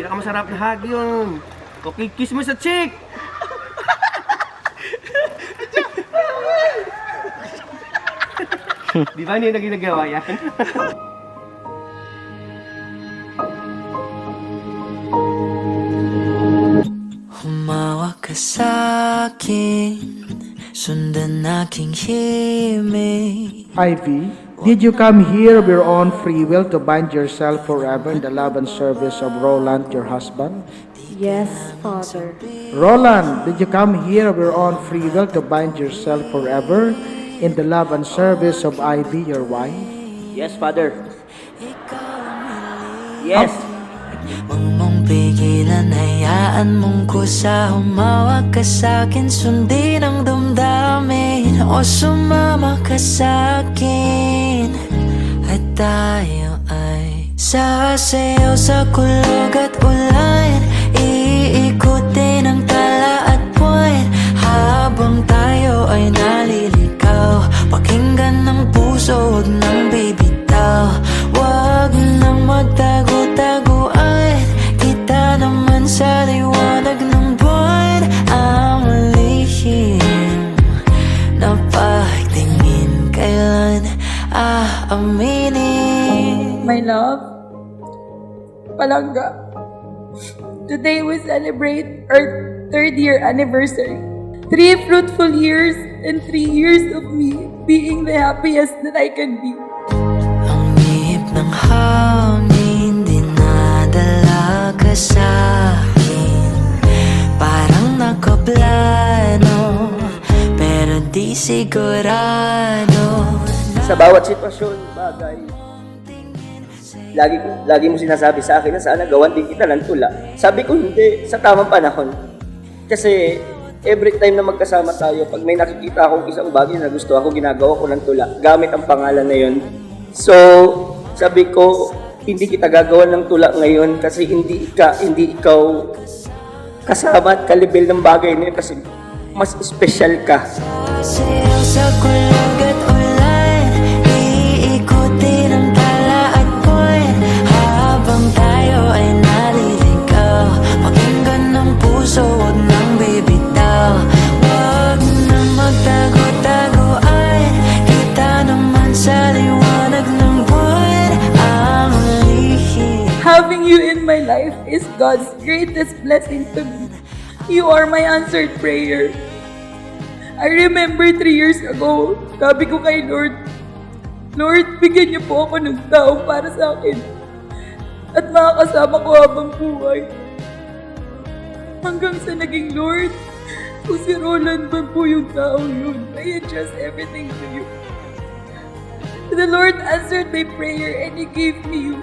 Pinakamasarap na hug yun. Okay, kiss mo sa cheek. Di ba hindi na ginagawa yan? Humawak ka sa'kin, sundan aking himig. Ivy, did you come here of your own free will to bind yourself forever in the love and service of Roland, your husband? Yes, Father. Roland, did you come here of your own free will to bind yourself forever in the love and service of Ivy, your wife? Yes, Father. Yes. Huwag mong pigilan, hayaan mong kusa. Humawak ka sa'kin, sundin ang damdamin. O sumama ka sa'kin, at tayo ay sasayaw sa kulog at ulan. Iikutin ang tala at buwan, habang tayo ay naliligaw. Pakinggan ng puso, huwag nang bibitaw. Huwag nang magtago-taguan, kita naman sa liwanag ng buwan. Ang lihim na pagtingin, kailan aaminin? My love, Palangga, today we celebrate our 3rd year anniversary. 3 fruitful years and 3 years of me being the happiest that I can be. Ang ihip ng hangin, dinadala ka sa'kin. Parang nakaplano, pero di sigurado. Sa bawat sitwasyon, bagay, lagi mo sinasabi sa akin na sana gawan din kita ng tula. Sabi ko hindi, sa tamang panahon. Kasi every time na magkasama tayo, pag may nakikita akong isang bagay na gusto ako, ginagawa ko ng tula gamit ang pangalan na yun. So, sabi ko, hindi kita gagawa ng tula ngayon kasi hindi ikaw kasama at kalibel ng bagay na yun kasi mas special ka. Sasayaw sa kulog at ulan, iikutin ang tala at buwan, habang tayo ay naliligaw. Pakinggan ng puso, huwag nang bibitaw. Huwag nang magtago-taguan, kita naman sa liwanag ng buwan. Ang lihim. Having you in my life is God's greatest blessing to me. You are my answered prayer. I remember 3 years ago, sabi ko kay Lord, Lord, bigyan niyo po ako ng tao para sa akin at makakasama ko habang buhay. Hanggang sa naging Lord, kung si Roland ba po yung tao yun, I entrust everything to you. The Lord answered my prayer and He gave me you.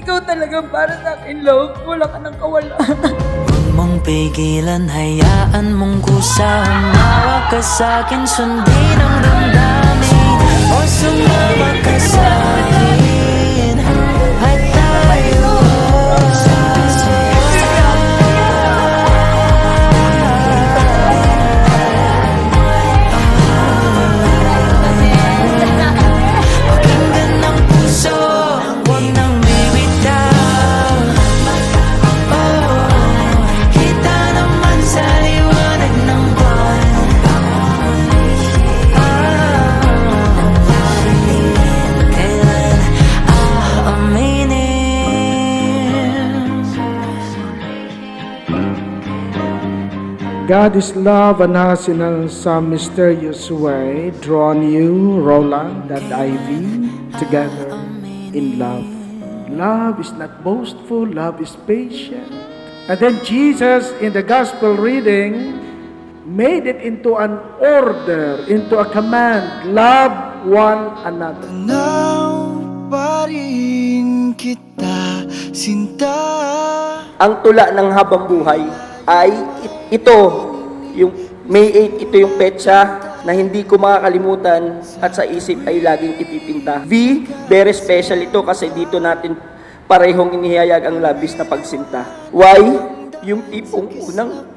Ikaw talagang para sa akin, love. Wala ka nang kawalan. Huwag mong pigilan, hayaan mong kusa. Humawak ka sa'kin, sundin ang damdamin. O sumama ka sa'kin, at tayo pakinggan ng puso, huwag nang bibitaw. Kita naman sa liwanag ng buwan. Kailan aaminin? God is love and has in some mysterious way drawn you, Roland and Ivy, together in love. Love is not boastful, love is patient. And then Jesus, in the gospel reading, made it into an order, into a command, love one another. Now pa rin kita, sinta. Ang tula ng habang buhay ay ito, yung May 8, ito yung petsa na hindi ko makakalimutan at sa isip ay laging ipipinta. V, very special ito kasi dito natin parehong inihayag ang labis na pagsinta. Y, yung tipong unang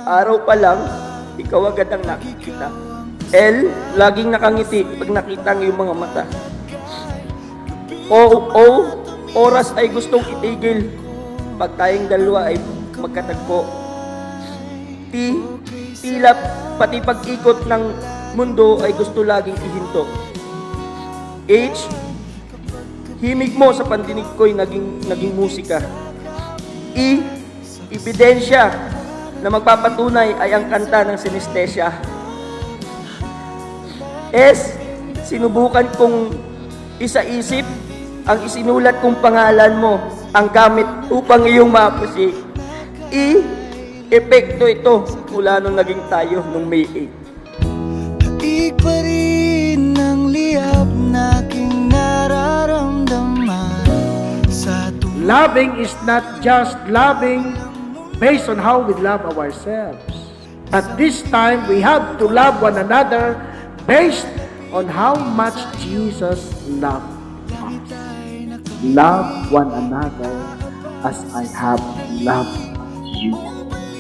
araw pa lang, ikaw agad ang nakikita. L, laging nakangiti pag nakita ang iyong mga mata. O, oras ay gustong itigil pag tayong dalawa ay magkatagpo. Tila pati pag-ikot ng mundo ay gusto laging ihinto. H, himig mo sa pandinig ko'y naging musika. E, ebidensya na magpapatunay ay ang kanta ng sinestesya. S, sinubukan kong isa-isip ang isinulat kong pangalan mo ang gamit upang iyong ma-appreciate. E, epekto ito mula nung naging tayo nung May 8. Daig pa rin ang liyab na aking nararamdaman sa Loving is not just loving based on how we love ourselves. At this time, we have to love one another based on how much Jesus loved us. Love one another as I have loved you.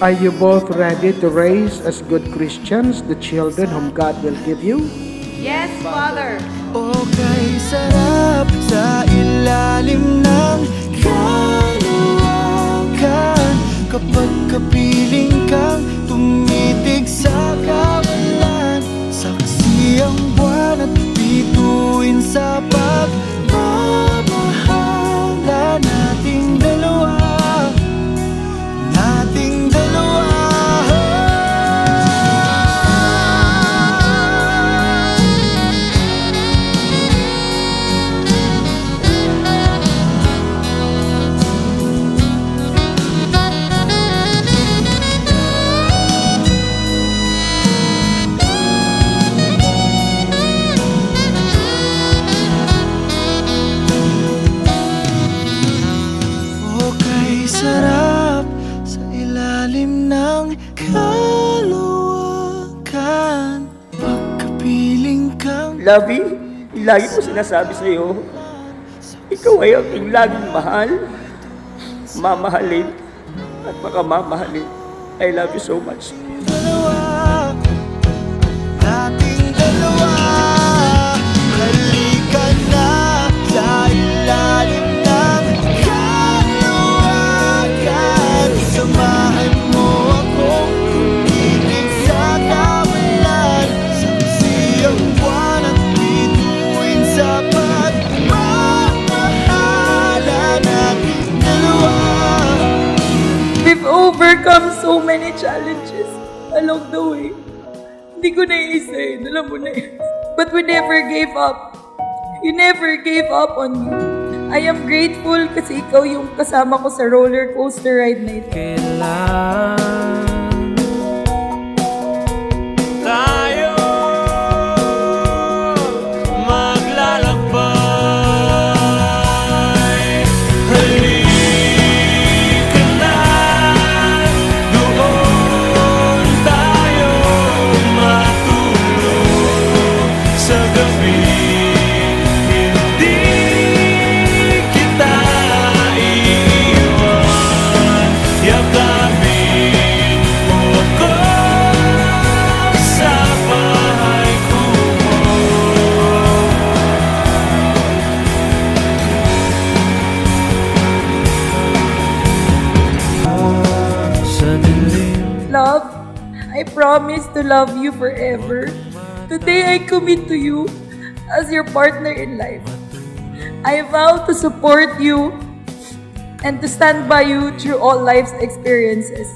Are you both ready to raise as good Christians the children whom God will give you? Yes, Father. Okay, sarap sa ilalim ng kaluwagan kapag kapiling kang tumitig sa kawalan. Saksi ang buwan at bituin sa pagmamahala nating dalawa. Nating dalawa. Sarap sa ilalim ng kaluwagan pagkapiling kang Lovey, lagi ko sinasabi sa iyo, ikaw ay aking laging mahal, mamahalin, at makamamahalin. I love you so much. dalawa. Nating dalawa. Halika na sa ilalim ng kaluwagan. Samahan mo akong tumitig sa kawalan. Saksi ang buwan at bituin sa pagmamahala nating dalawa. We've overcome so many challenges along the way. Hindi ko naiisa yun, alam mo na yun. But we never gave up. You never gave up on me. I am grateful kasi ikaw yung kasama ko sa roller coaster ride na ito. Kailan tayo maglalakbay? Halika na, doon tayo matulog sa gabi. Hindi kita iiwan. Yakapin mo ako sa bahay ko. Sa dilim Love, I promise to love you forever. Today I commit to you as your partner in life. I vow to support you and to stand by you through all life's experiences.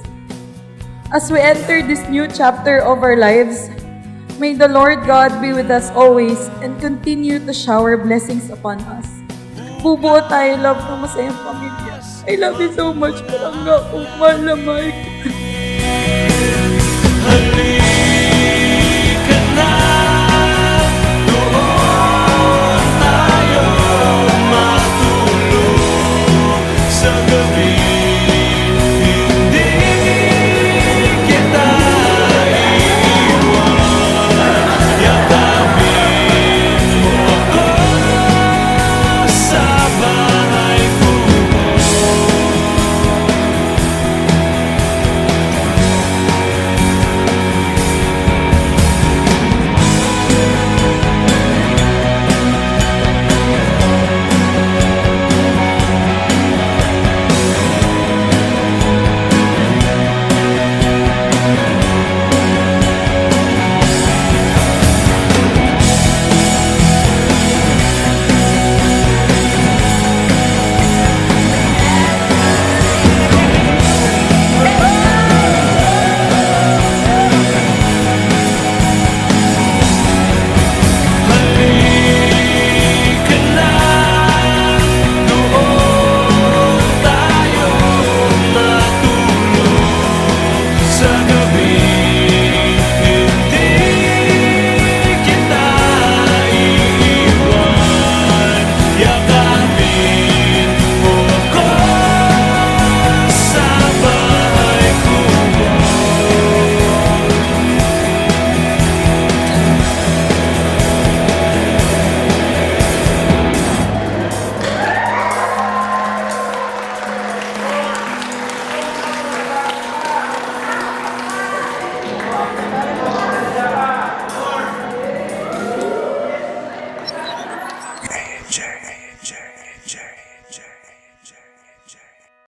As we enter this new chapter of our lives, may the Lord God be with us always and continue to shower blessings upon us. Bubuo tayo, love, ng masayang pamilya. I love you so much, Palangga. Oh, mahal na mahal kita. halika na, doon tayo matulog sa gabi.